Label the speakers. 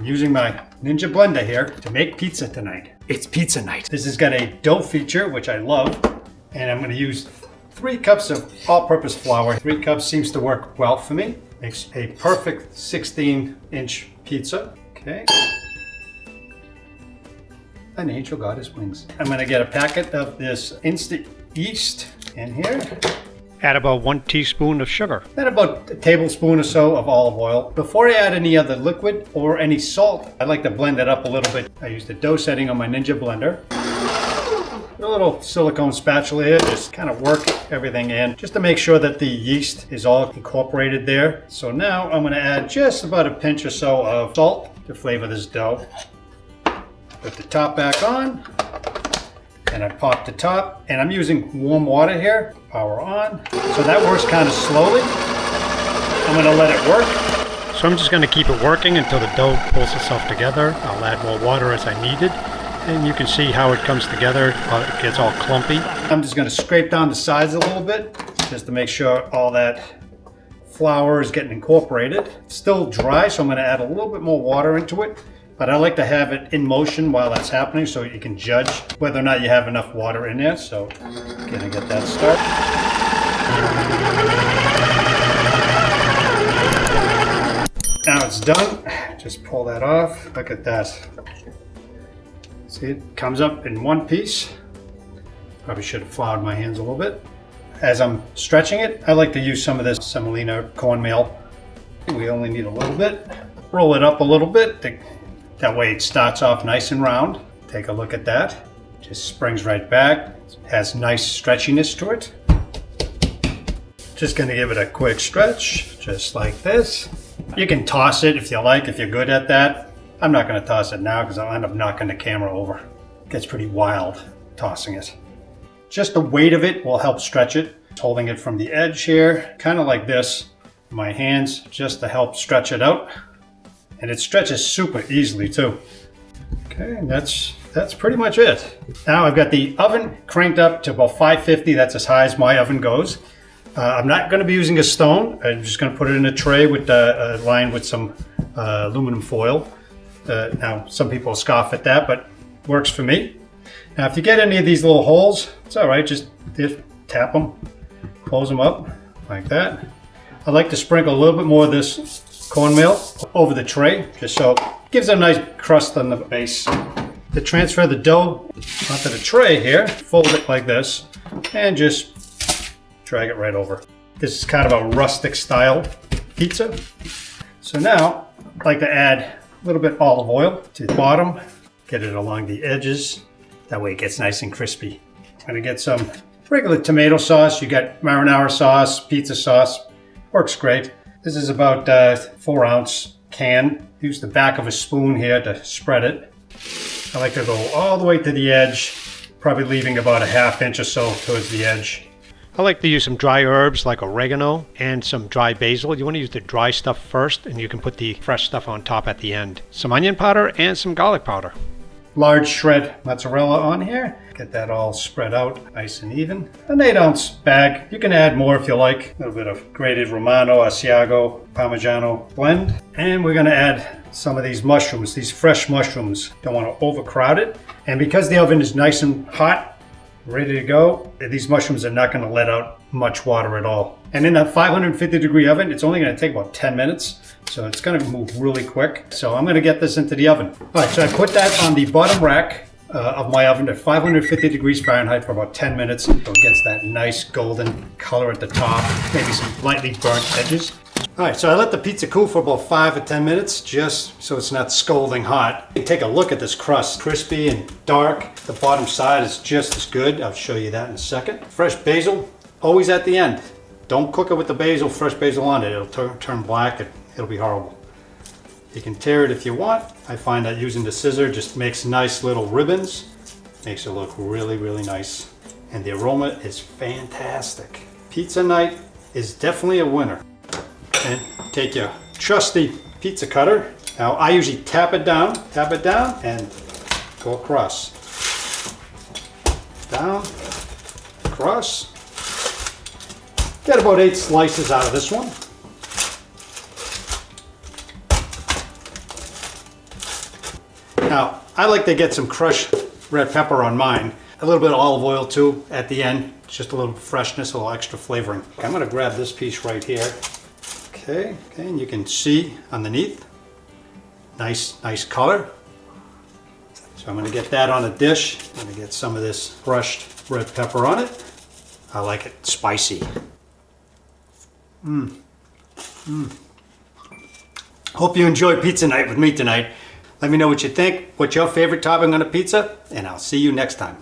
Speaker 1: I'm using my Ninja blender here to make pizza tonight. It's pizza night. This has got a dough feature, which I love. And I'm gonna use 3 cups of all-purpose flour. 3 cups seems to work well for me. Makes a perfect 16-inch pizza. Okay. An angel got his wings. I'm gonna get a packet of this instant yeast in here.
Speaker 2: Add about 1 teaspoon of sugar.
Speaker 1: Then about a tablespoon or so of olive oil. Before I add any other liquid or any salt, I like to blend it up a little bit. I use the dough setting on my Ninja blender. A little silicone spatula here, just kind of work everything in, just to make sure that the yeast is all incorporated there. So now I'm gonna add just about a pinch or so of salt to flavor this dough. Put the top back on, and I pop the top, and I'm using warm water here, power on. So that works kind of slowly. I'm gonna let it work.
Speaker 2: So I'm just gonna keep it working until the dough pulls itself together. I'll add more water as I need it. And you can see how it comes together. It gets all clumpy.
Speaker 1: I'm just gonna scrape down the sides a little bit, just to make sure all that flour is getting incorporated. It's still dry, so I'm gonna add a little bit more water into it. But I like to have it in motion while that's happening so you can judge whether or not you have enough water in there. So, gonna get that started. Now it's done. Just pull that off. Look at that. See, it comes up in one piece. Probably should have floured my hands a little bit. As I'm stretching it, I like to use some of this semolina cornmeal. We only need a little bit. Roll it up a little bit. That way it starts off nice and round. Take a look at that. Just springs right back. Has nice stretchiness to it. Just gonna give it a quick stretch, just like this. You can toss it if you like, if you're good at that. I'm not gonna toss it now because I'll end up knocking the camera over. It gets pretty wild tossing it. Just the weight of it will help stretch it. Holding it from the edge here, kind of like this. My hands just to help stretch it out. And it stretches super easily too. Okay, and that's pretty much it. Now I've got the oven cranked up to about 550. That's as high as my oven goes. I'm not going to be using a stone. I'm just going to put it in a tray with lined with some aluminum foil. Now some people scoff at that, but works for me. Now if you get any of these little holes, it's all right. Just tap them, close them up like that. I like to sprinkle a little bit more of this cornmeal over the tray, just so it gives a nice crust on the base. To transfer the dough onto the tray here, fold it like this, and just drag it right over. This is kind of a rustic style pizza. So now, I'd like to add a little bit olive oil to the bottom, get it along the edges. That way it gets nice and crispy. I'm gonna get some regular tomato sauce. You got marinara sauce, pizza sauce, works great. This is about a 4-ounce can. Use the back of a spoon here to spread it. I like to go all the way to the edge, probably leaving about a 1/2 inch or so towards the edge.
Speaker 2: I like to use some dry herbs like oregano and some dry basil. You want to use the dry stuff first, and you can put the fresh stuff on top at the end. Some onion powder and some garlic powder.
Speaker 1: Large shred mozzarella on here. Get that all spread out nice and even. An 8-ounce bag. You can add more if you like. A little bit of grated Romano, Asiago, Parmesan blend. And we're gonna add some of these mushrooms, these fresh mushrooms. Don't wanna overcrowd it. And because the oven is nice and hot, ready to go, these mushrooms are not gonna let out much water at all. And in a 550-degree oven, it's only gonna take about 10 minutes. So it's gonna move really quick. So I'm gonna get this into the oven. All right, so I put that on the bottom rack of my oven at 550 degrees Fahrenheit for about 10 minutes. So it gets that nice golden color at the top, maybe some lightly burnt edges. All right, so I let the pizza cool for about 5 or 10 minutes, just so it's not scalding hot. Take a look at this crust, crispy and dark. The bottom side is just as good. I'll show you that in a second. Fresh basil, always at the end. Don't cook it with the basil, fresh basil on it. It'll turn black. It'll be horrible. You can tear it if you want. I find that using the scissor just makes nice little ribbons. Makes it look really, really nice. And the aroma is fantastic. Pizza night is definitely a winner. And take your trusty pizza cutter. Now I usually tap it down, and go across. Down, across. Get about 8 slices out of this one. Now, I like to get some crushed red pepper on mine. A little bit of olive oil too at the end. Just a little freshness, a little extra flavoring. I'm gonna grab this piece right here. Okay, and you can see underneath. Nice color. So I'm gonna get that on a dish. I'm gonna get some of this crushed red pepper on it. I like it spicy. Hope you enjoyed pizza night with me tonight. Let me know what you think, what's your favorite topping on a pizza, and I'll see you next time.